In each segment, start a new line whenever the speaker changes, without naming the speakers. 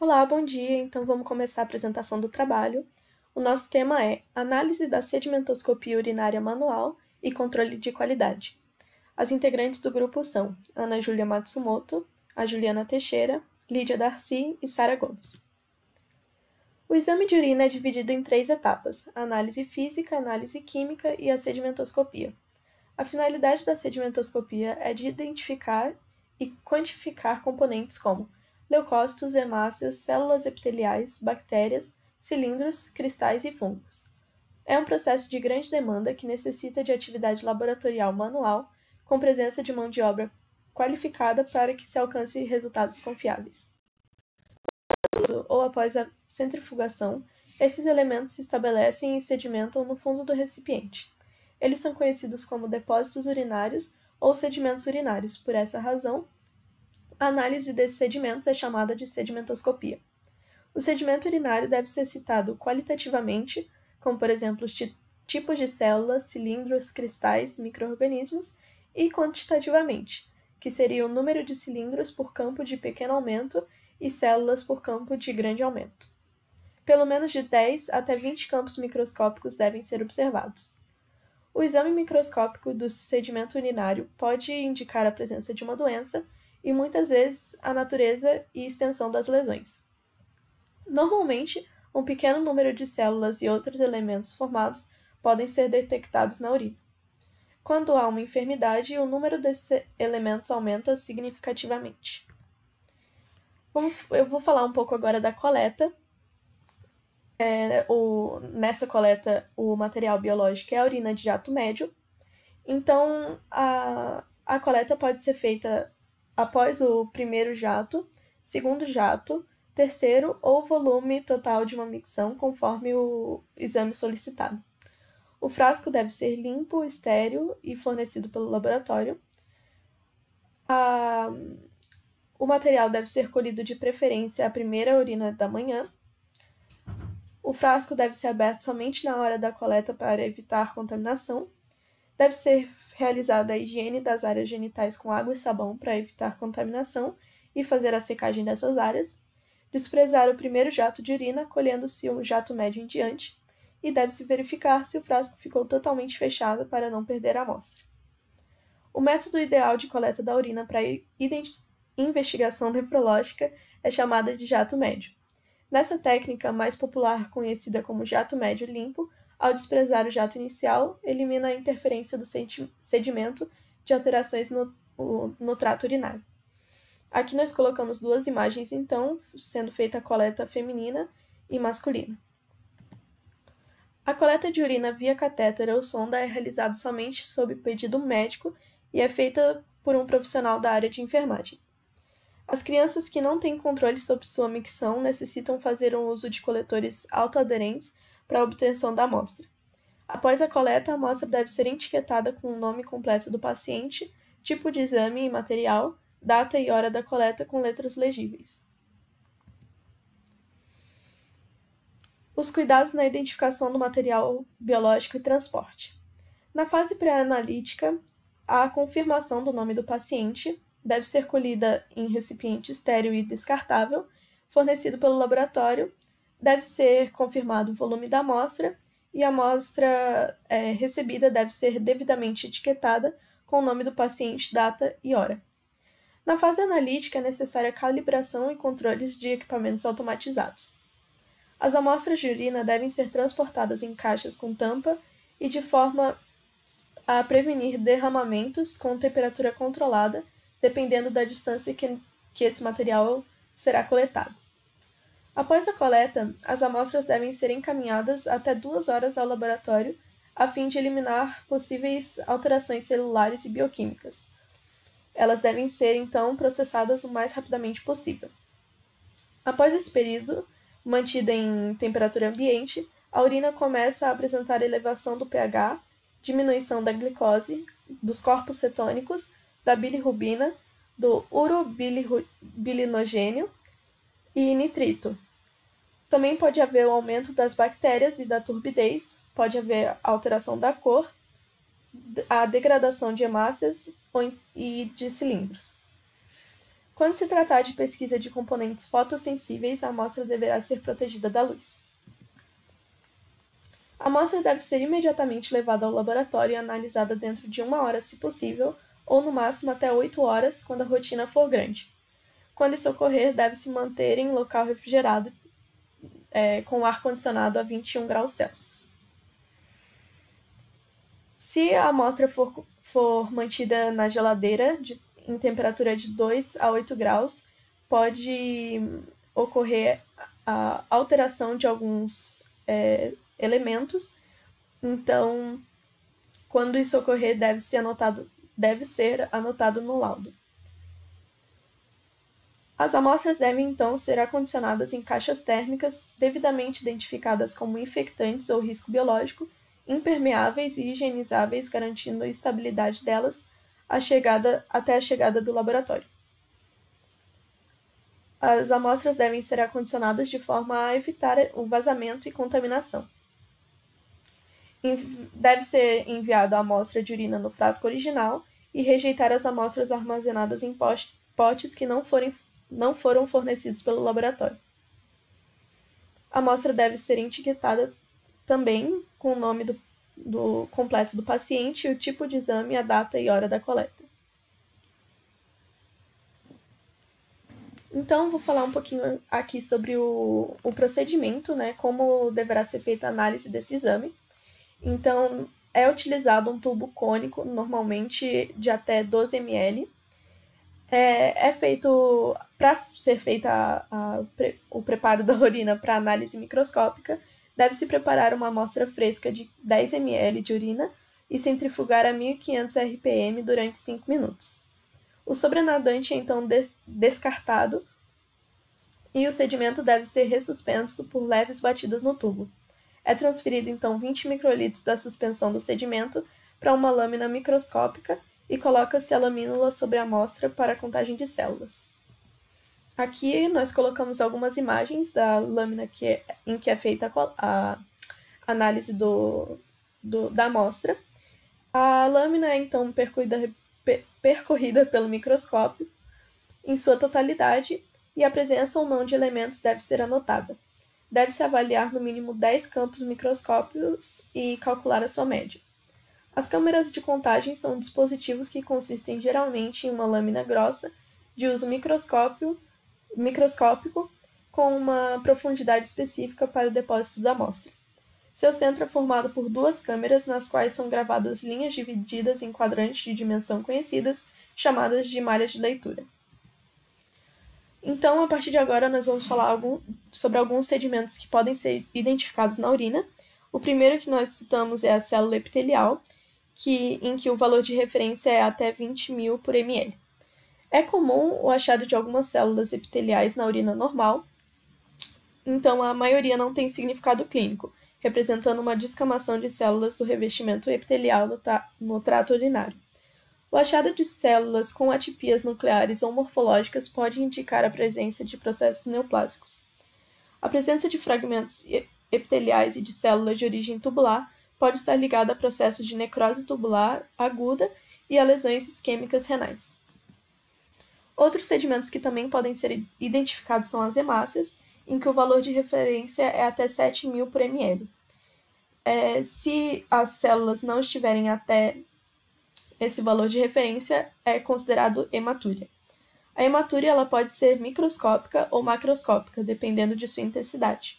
Olá, bom dia. Então vamos começar a apresentação do trabalho. O nosso tema é Análise da sedimentoscopia urinária manual e controle de qualidade. As integrantes do grupo são Ana Júlia Matsumoto, a Juliana Teixeira, Lídia Darcy e Sara Gomes. O exame de urina é dividido em 3 etapas: a análise física, a análise química e a sedimentoscopia. A finalidade da sedimentoscopia é de identificar e quantificar componentes como leucócitos, hemácias, células epiteliais, bactérias, cilindros, cristais e fungos. É um processo de grande demanda que necessita de atividade laboratorial manual, com presença de mão de obra qualificada para que se alcance resultados confiáveis. Ou após a centrifugação, esses elementos se estabelecem e sedimentam no fundo do recipiente. Eles são conhecidos como depósitos urinários ou sedimentos urinários. Por essa razão, a análise desses sedimentos é chamada de sedimentoscopia. O sedimento urinário deve ser citado qualitativamente, como por exemplo os tipos de células, cilindros, cristais, micro-organismos, e quantitativamente, que seria o número de cilindros por campo de pequeno aumento e células por campo de grande aumento. Pelo menos de 10 até 20 campos microscópicos devem ser observados. O exame microscópico do sedimento urinário pode indicar a presença de uma doença e muitas vezes a natureza e extensão das lesões. Normalmente, um pequeno número de células e outros elementos formados podem ser detectados na urina. Quando há uma enfermidade, o número desses elementos aumenta significativamente. Eu vou falar um pouco agora da coleta. Nessa coleta, o material biológico é a urina de jato médio. Então, a coleta pode ser feita após o primeiro jato, segundo jato, terceiro ou volume total de uma micção, conforme o exame solicitado. O frasco deve ser limpo, estéril e fornecido pelo laboratório. O material deve ser colhido de preferência à primeira urina da manhã. O frasco deve ser aberto somente na hora da coleta para evitar contaminação. Deve ser realizada a higiene das áreas genitais com água e sabão para evitar contaminação e fazer a secagem dessas áreas. Desprezar o primeiro jato de urina, colhendo-se o jato médio em diante, e deve-se verificar se o frasco ficou totalmente fechado para não perder a amostra. O método ideal de coleta da urina para investigação nefrológica é chamada de jato médio. Nessa técnica, mais popular conhecida como jato médio limpo, ao desprezar o jato inicial, elimina a interferência do sedimento de alterações no trato urinário. Aqui nós colocamos 2 imagens, então, sendo feita a coleta feminina e masculina. A coleta de urina via catéter ou sonda é realizada somente sob pedido médico e é feita por um profissional da área de enfermagem. As crianças que não têm controle sobre sua micção necessitam fazer um uso de coletores autoaderentes para a obtenção da amostra. Após a coleta, a amostra deve ser etiquetada com o nome completo do paciente, tipo de exame e material, data e hora da coleta com letras legíveis. Os cuidados na identificação do material biológico e transporte. Na fase pré-analítica, a confirmação do nome do paciente deve ser colhida em recipiente estéril e descartável, fornecido pelo laboratório. Deve ser confirmado o volume da amostra e a amostra recebida deve ser devidamente etiquetada com o nome do paciente, data e hora. Na fase analítica é necessária a calibração e controles de equipamentos automatizados. As amostras de urina devem ser transportadas em caixas com tampa e de forma a prevenir derramamentos com temperatura controlada, dependendo da distância que esse material será coletado. Após a coleta, as amostras devem ser encaminhadas até 2 horas ao laboratório, a fim de eliminar possíveis alterações celulares e bioquímicas. Elas devem ser, então, processadas o mais rapidamente possível. Após esse período, mantida em temperatura ambiente, a urina começa a apresentar elevação do pH, diminuição da glicose, dos corpos cetônicos, da bilirrubina, do urobilinogênio e nitrito. Também pode haver o aumento das bactérias e da turbidez, pode haver alteração da cor, a degradação de hemácias e de cilindros. Quando se tratar de pesquisa de componentes fotossensíveis, a amostra deverá ser protegida da luz. A amostra deve ser imediatamente levada ao laboratório e analisada dentro de 1 hora, se possível, ou no máximo até 8 horas, quando a rotina for grande. Quando isso ocorrer, deve-se manter em local refrigerado, com ar-condicionado a 21 graus Celsius. Se a amostra for mantida na geladeira em temperatura de 2 a 8 graus, pode ocorrer a alteração de alguns elementos. Então, quando isso ocorrer, deve ser anotado no laudo. As amostras devem, então, ser acondicionadas em caixas térmicas devidamente identificadas como infectantes ou risco biológico, impermeáveis e higienizáveis, garantindo a estabilidade delas até a chegada do laboratório. As amostras devem ser acondicionadas de forma a evitar o vazamento e contaminação. Deve ser enviada a amostra de urina no frasco original e rejeitar as amostras armazenadas em potes que não foram fornecidos pelo laboratório. A amostra deve ser etiquetada também com o nome do completo do paciente, o tipo de exame, a data e hora da coleta. Então, vou falar um pouquinho aqui sobre o procedimento, como deverá ser feita a análise desse exame. Então, é utilizado um tubo cônico, normalmente de até 12 ml. Para ser feita o preparo da urina para análise microscópica, deve-se preparar uma amostra fresca de 10 ml de urina e centrifugar a 1500 RPM durante 5 minutos. O sobrenadante é então descartado e o sedimento deve ser ressuspenso por leves batidas no tubo. É transferido então 20 microlitros da suspensão do sedimento para uma lâmina microscópica e coloca-se a lamínula sobre a amostra para a contagem de células. Aqui nós colocamos algumas imagens da lâmina em que é feita a análise da amostra. A lâmina é então percorrida pelo microscópio em sua totalidade e a presença ou não de elementos deve ser anotada. Deve-se avaliar no mínimo 10 campos microscópicos e calcular a sua média. As câmeras de contagem são dispositivos que consistem geralmente em uma lâmina grossa de uso microscópico com uma profundidade específica para o depósito da amostra. Seu centro é formado por 2 câmeras nas quais são gravadas linhas divididas em quadrantes de dimensão conhecidas, chamadas de malhas de leitura. Então, a partir de agora, nós vamos falar sobre alguns sedimentos que podem ser identificados na urina. O primeiro que nós citamos é a célula epitelial, em que o valor de referência é até 20.000 por ml. É comum o achado de algumas células epiteliais na urina normal, então a maioria não tem significado clínico, representando uma descamação de células do revestimento epitelial no trato urinário. O achado de células com atipias nucleares ou morfológicas pode indicar a presença de processos neoplásicos. A presença de fragmentos epiteliais e de células de origem tubular pode estar ligada a processos de necrose tubular aguda e a lesões isquêmicas renais. Outros sedimentos que também podem ser identificados são as hemácias, em que o valor de referência é até 7.000 por ml. Se as células não estiverem até esse valor de referência, é considerado hematúria. A hematúria ela pode ser microscópica ou macroscópica, dependendo de sua intensidade.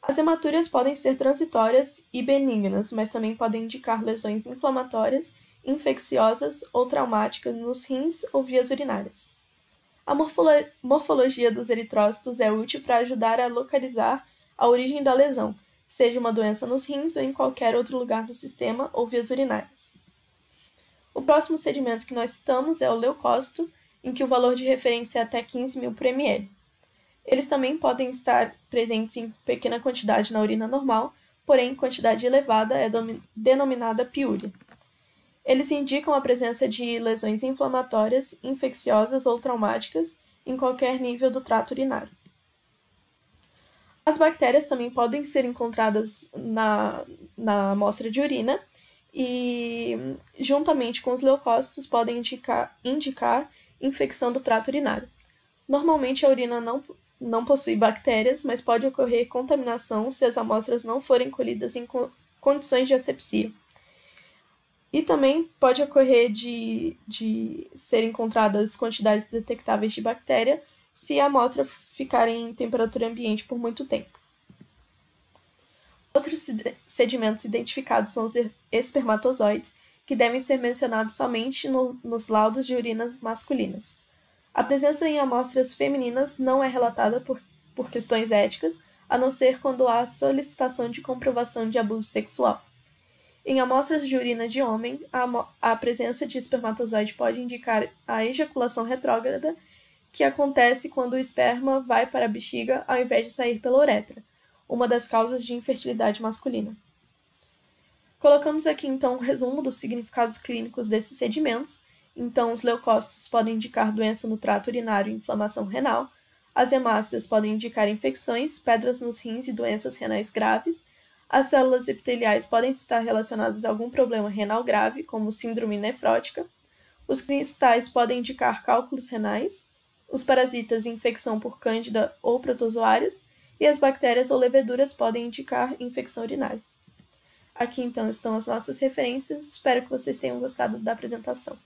As hematúrias podem ser transitórias e benignas, mas também podem indicar lesões inflamatórias, infecciosas ou traumáticas nos rins ou vias urinárias. A morfologia dos eritrócitos é útil para ajudar a localizar a origem da lesão, seja uma doença nos rins ou em qualquer outro lugar do sistema ou vias urinárias. O próximo sedimento que nós citamos é o leucócito, em que o valor de referência é até 15.000 por ml. Eles também podem estar presentes em pequena quantidade na urina normal, porém quantidade elevada é denominada piúria. Eles indicam a presença de lesões inflamatórias, infecciosas ou traumáticas em qualquer nível do trato urinário. As bactérias também podem ser encontradas na amostra de urina e, juntamente com os leucócitos, podem indicar infecção do trato urinário. Normalmente a urina não possui bactérias, mas pode ocorrer contaminação se as amostras não forem colhidas em condições de asepsia. E também pode ocorrer de serem encontradas quantidades detectáveis de bactéria se a amostra ficar em temperatura ambiente por muito tempo. Outros sedimentos identificados são os espermatozoides, que devem ser mencionados somente nos laudos de urinas masculinas. A presença em amostras femininas não é relatada por questões éticas, a não ser quando há solicitação de comprovação de abuso sexual. Em amostras de urina de homem, a presença de espermatozoide pode indicar a ejaculação retrógrada, que acontece quando o esperma vai para a bexiga ao invés de sair pela uretra, uma das causas de infertilidade masculina. Colocamos aqui então um resumo dos significados clínicos desses sedimentos. Então, os leucócitos podem indicar doença no trato urinário e inflamação renal, as hemácias podem indicar infecções, pedras nos rins e doenças renais graves, as células epiteliais podem estar relacionadas a algum problema renal grave, como síndrome nefrótica, os cristais podem indicar cálculos renais, os parasitas infecção por cândida ou protozoários, e as bactérias ou leveduras podem indicar infecção urinária. Aqui então estão as nossas referências, espero que vocês tenham gostado da apresentação.